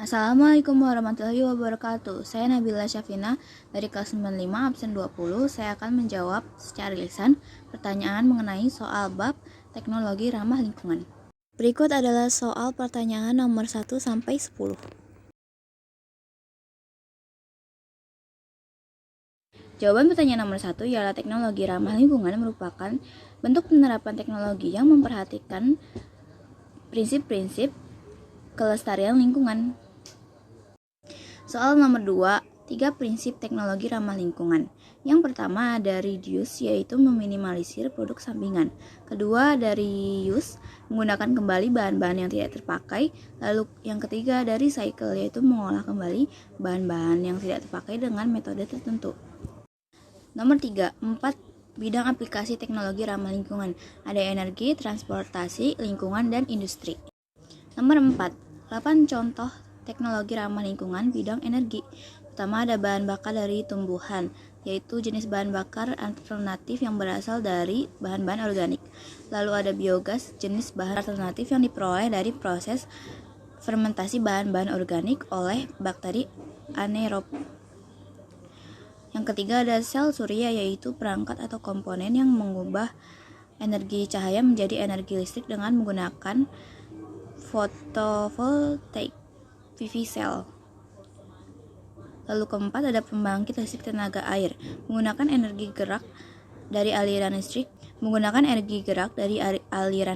Assalamualaikum warahmatullahi wabarakatuh. Saya Nabila Syafina dari kelas 95 absen 20. Saya akan menjawab secara lisan pertanyaan mengenai soal bab teknologi ramah lingkungan. Berikut adalah soal pertanyaan nomor 1 sampai 10. Jawaban pertanyaan nomor 1 ialah teknologi ramah lingkungan merupakan bentuk penerapan teknologi yang memperhatikan prinsip-prinsip kelestarian lingkungan. Soal nomor 2, 3 prinsip teknologi ramah lingkungan. Yang pertama ada reduce, yaitu meminimalisir produk sampingan. Kedua ada reuse, menggunakan kembali bahan-bahan yang tidak terpakai. Lalu yang ketiga ada recycle, yaitu mengolah kembali bahan-bahan yang tidak terpakai dengan metode tertentu. Nomor 3, 4 bidang aplikasi teknologi ramah lingkungan. Ada energi, transportasi, lingkungan, dan industri. Nomor 4, 8 contoh teknologi ramah lingkungan bidang energi. Pertama ada bahan bakar dari tumbuhan, yaitu jenis bahan bakar alternatif yang berasal dari bahan-bahan organik. Lalu ada biogas, jenis bahan alternatif yang diperoleh dari proses fermentasi bahan-bahan organik oleh bakteri anaerob. Yang ketiga ada sel surya, yaitu perangkat atau komponen yang mengubah energi cahaya menjadi energi listrik dengan menggunakan fotovoltaik PV cell. Lalu keempat ada pembangkit listrik tenaga air, menggunakan energi gerak dari aliran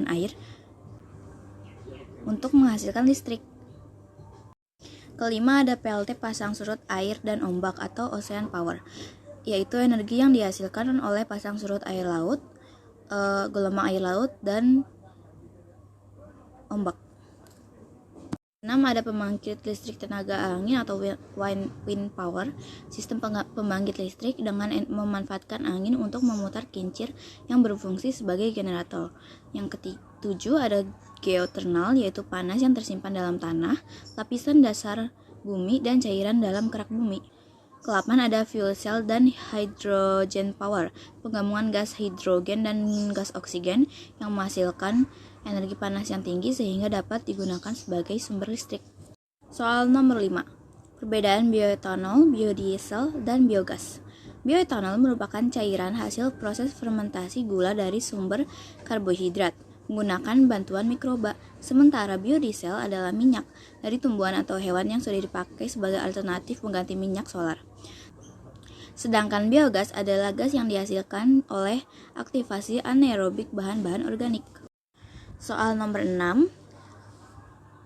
air untuk menghasilkan listrik. Kelima ada PLT pasang surut air dan ombak atau ocean power, yaitu energi yang dihasilkan oleh pasang surut air laut, gelombang air laut, dan ombak. 6 ada pembangkit listrik tenaga angin atau wind power, sistem pembangkit listrik dengan memanfaatkan angin untuk memutar kincir yang berfungsi sebagai generator. Yang ketujuh ada geothermal, yaitu panas yang tersimpan dalam tanah, lapisan dasar bumi, dan cairan dalam kerak bumi. Ke-8 ada fuel cell dan hydrogen power, penggabungan gas hidrogen dan gas oksigen yang menghasilkan energi panas yang tinggi sehingga dapat digunakan sebagai sumber listrik. Soal nomor 5. Perbedaan bioetanol, biodiesel, dan biogas. Bioetanol merupakan cairan hasil proses fermentasi gula dari sumber karbohidrat menggunakan bantuan mikroba, sementara biodiesel adalah minyak dari tumbuhan atau hewan yang sudah dipakai sebagai alternatif pengganti minyak solar. Sedangkan biogas adalah gas yang dihasilkan oleh aktivasi anaerobik bahan-bahan organik. Soal nomor 6.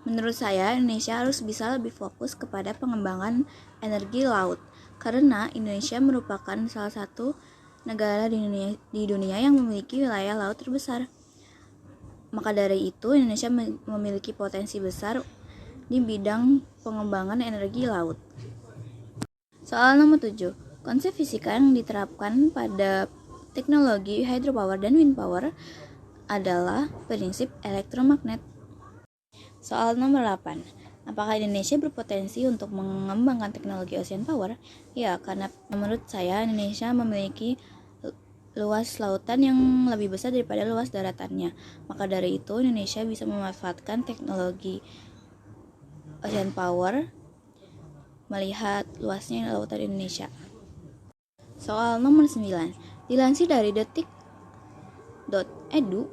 Menurut saya, Indonesia harus bisa lebih fokus kepada pengembangan energi laut, karena Indonesia merupakan salah satu negara di dunia yang memiliki wilayah laut terbesar. Maka dari itu, Indonesia memiliki potensi besar di bidang pengembangan energi laut. Soal nomor 7. Konsep fisika yang diterapkan pada teknologi hydropower dan wind power adalah prinsip elektromagnet. Soal nomor 8. Apakah Indonesia berpotensi untuk mengembangkan teknologi ocean power? Ya, karena menurut saya Indonesia memiliki luas lautan yang lebih besar daripada luas daratannya. Maka dari itu Indonesia bisa memanfaatkan teknologi ocean power melihat luasnya lautan Indonesia. Soal nomor 9. Dilansir dari detik.edu,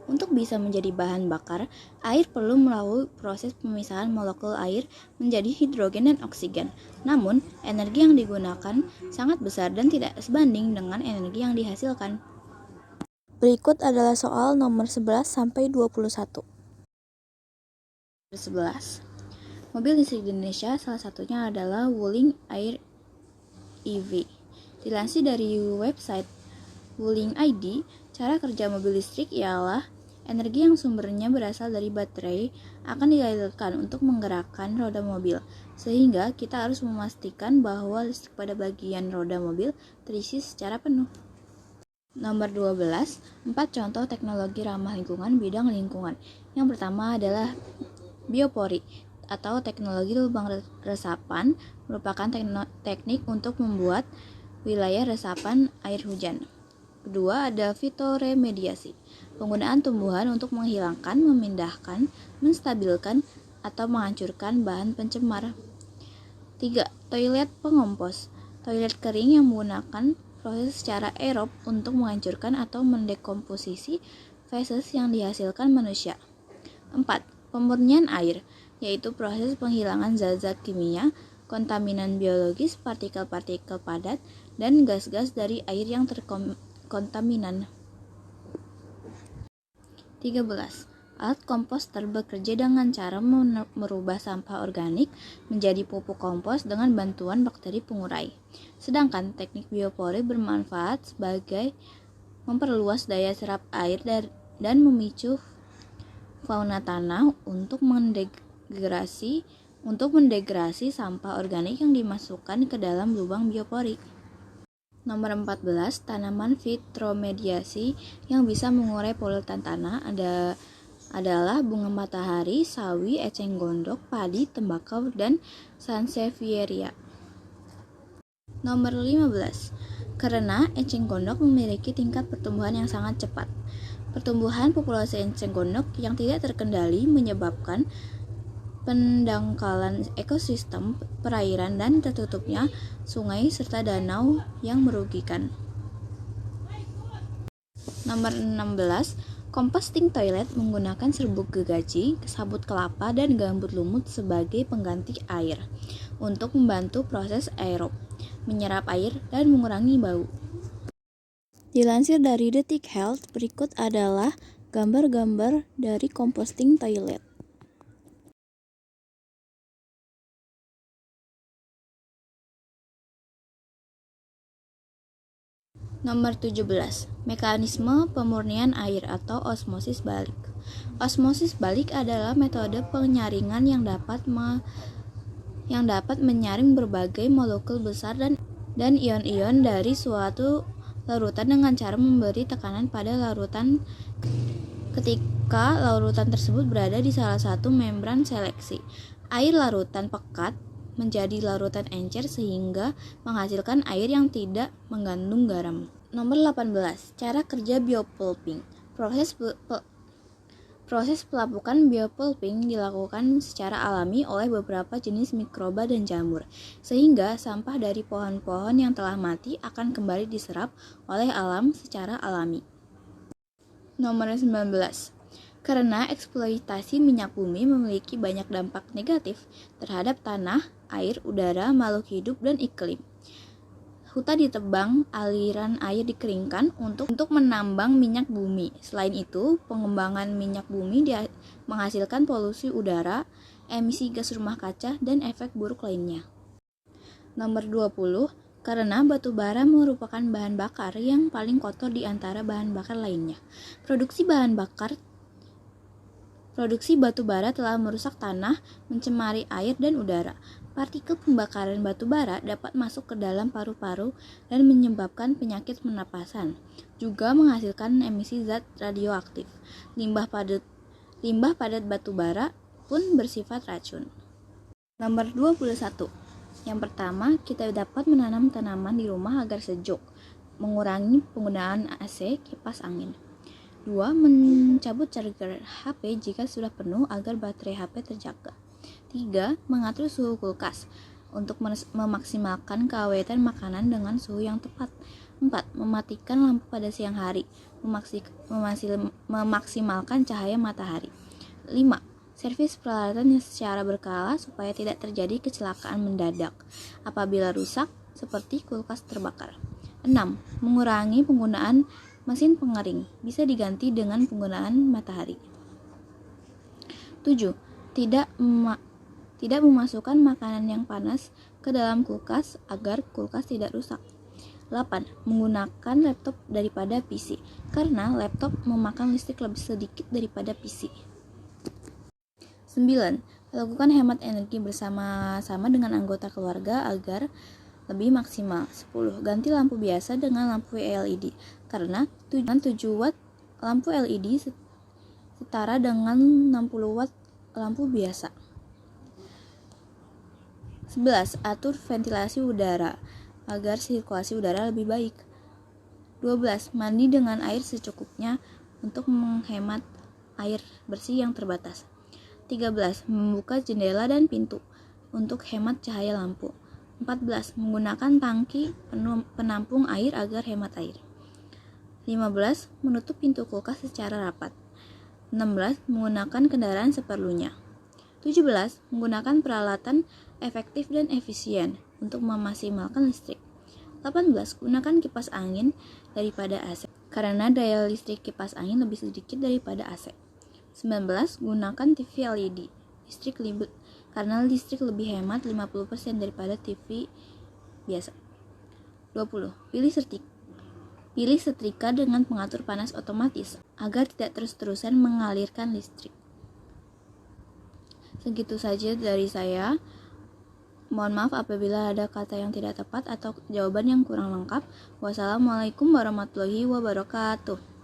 untuk bisa menjadi bahan bakar, air perlu melalui proses pemisahan molekul air menjadi hidrogen dan oksigen. Namun, energi yang digunakan sangat besar dan tidak sebanding dengan energi yang dihasilkan. Berikut adalah soal nomor 11 sampai 21. 11. Mobil listrik di Indonesia salah satunya adalah Wuling Air EV. Dilansir dari website Wuling ID, cara kerja mobil listrik ialah energi yang sumbernya berasal dari baterai akan dialirkan untuk menggerakkan roda mobil, sehingga kita harus memastikan bahwa listrik pada bagian roda mobil terisi secara penuh. Nomor 12, 4 contoh teknologi ramah lingkungan bidang lingkungan. Yang pertama adalah biopori atau teknologi lubang resapan, merupakan teknik untuk membuat wilayah resapan air hujan. Kedua ada fitoremediasi, penggunaan tumbuhan untuk menghilangkan, memindahkan, menstabilkan, atau menghancurkan bahan pencemar. 3. Toilet pengompos. Toilet kering yang menggunakan proses secara aerob untuk menghancurkan atau mendekomposisi feses yang dihasilkan manusia. 4. Pemurnian air, yaitu proses penghilangan zat-zat kimia, kontaminan biologis, partikel-partikel padat, dan gas-gas dari air yang terkontaminan. 13. Alat komposter bekerja dengan cara merubah sampah organik menjadi pupuk kompos dengan bantuan bakteri pengurai. Sedangkan teknik biopori bermanfaat sebagai memperluas daya serap air dan memicu fauna tanah untuk mendegrasi sampah organik yang dimasukkan ke dalam lubang biopori. Nomor 14, tanaman fitromediasi yang bisa mengurai polutan tanah adalah bunga matahari, sawi, eceng gondok, padi, tembakau, dan sansevieria. Nomor 15, karena eceng gondok memiliki tingkat pertumbuhan yang sangat cepat. Pertumbuhan populasi eceng gondok yang tidak terkendali menyebabkan pendangkalan ekosistem perairan dan tertutupnya sungai serta danau yang merugikan. Nomor 16, composting toilet menggunakan serbuk gergaji, sabut kelapa, dan gambut lumut sebagai pengganti air untuk membantu proses aerob, menyerap air, dan mengurangi bau. Dilansir dari Detik Health, berikut adalah gambar-gambar dari composting toilet. Nomor 17, mekanisme pemurnian air atau osmosis balik. Osmosis balik adalah metode penyaringan yang dapat menyaring berbagai molekul besar dan ion-ion dari suatu larutan dengan cara memberi tekanan pada larutan ketika larutan tersebut berada di salah satu membran seleksi. Air larutan pekat menjadi larutan encer sehingga menghasilkan air yang tidak mengandung garam. Nomor 18, cara kerja biopulping. Proses pelapukan biopulping dilakukan secara alami oleh beberapa jenis mikroba dan jamur, sehingga sampah dari pohon-pohon yang telah mati akan kembali diserap oleh alam secara alami. Nomor 19, karena eksploitasi minyak bumi memiliki banyak dampak negatif terhadap tanah, air, udara, makhluk hidup, dan iklim. Hutan ditebang, aliran air dikeringkan untuk menambang minyak bumi. Selain itu, pengembangan minyak bumi menghasilkan polusi udara, emisi gas rumah kaca, dan efek buruk lainnya. Nomor 20, karena batu bara merupakan bahan bakar yang paling kotor di antara bahan bakar lainnya. Produksi batu bara telah merusak tanah, mencemari air dan udara. Partikel pembakaran batu bara dapat masuk ke dalam paru-paru dan menyebabkan penyakit pernapasan. Juga menghasilkan emisi zat radioaktif. Limbah padat batu bara pun bersifat racun. Nomor 21. Yang pertama, kita dapat menanam tanaman di rumah agar sejuk, mengurangi penggunaan AC, kipas angin. 2. Mencabut charger HP jika sudah penuh agar baterai HP terjaga. 3. Mengatur suhu kulkas untuk memaksimalkan keawetan makanan dengan suhu yang tepat. 4. Mematikan lampu pada siang hari, memaksimalkan cahaya matahari. 5. Servis peralatan secara berkala supaya tidak terjadi kecelakaan mendadak apabila rusak, seperti kulkas terbakar. 6. Mengurangi penggunaan mesin pengering, bisa diganti dengan penggunaan matahari. 7. Tidak memasukkan makanan yang panas ke dalam kulkas agar kulkas tidak rusak. 8. Menggunakan laptop daripada PC, karena laptop memakan listrik lebih sedikit daripada PC. 9. Lakukan hemat energi bersama-sama dengan anggota keluarga agar lebih maksimal. 10. Ganti lampu biasa dengan lampu LED, karena 7 watt lampu LED setara dengan 60 watt lampu biasa. 11. Atur ventilasi udara agar sirkulasi udara lebih baik. 12. Mandi dengan air secukupnya untuk menghemat air bersih yang terbatas. 13. Membuka jendela dan pintu untuk hemat cahaya lampu. 14. Menggunakan tangki penampung air agar hemat air. 15. Menutup pintu kulkas secara rapat. 16. Menggunakan kendaraan seperlunya. 17. Menggunakan peralatan efektif dan efisien untuk memaksimalkan listrik. 18. Gunakan kipas angin daripada AC karena daya listrik kipas angin lebih sedikit daripada AC. 19. Gunakan TV LED karena listrik lebih hemat 50% daripada TV biasa. 20. Pilih setrika dengan pengatur panas otomatis agar tidak terus-terusan mengalirkan listrik. Segitu saja dari saya. Mohon maaf apabila ada kata yang tidak tepat atau jawaban yang kurang lengkap. Wassalamualaikum warahmatullahi wabarakatuh.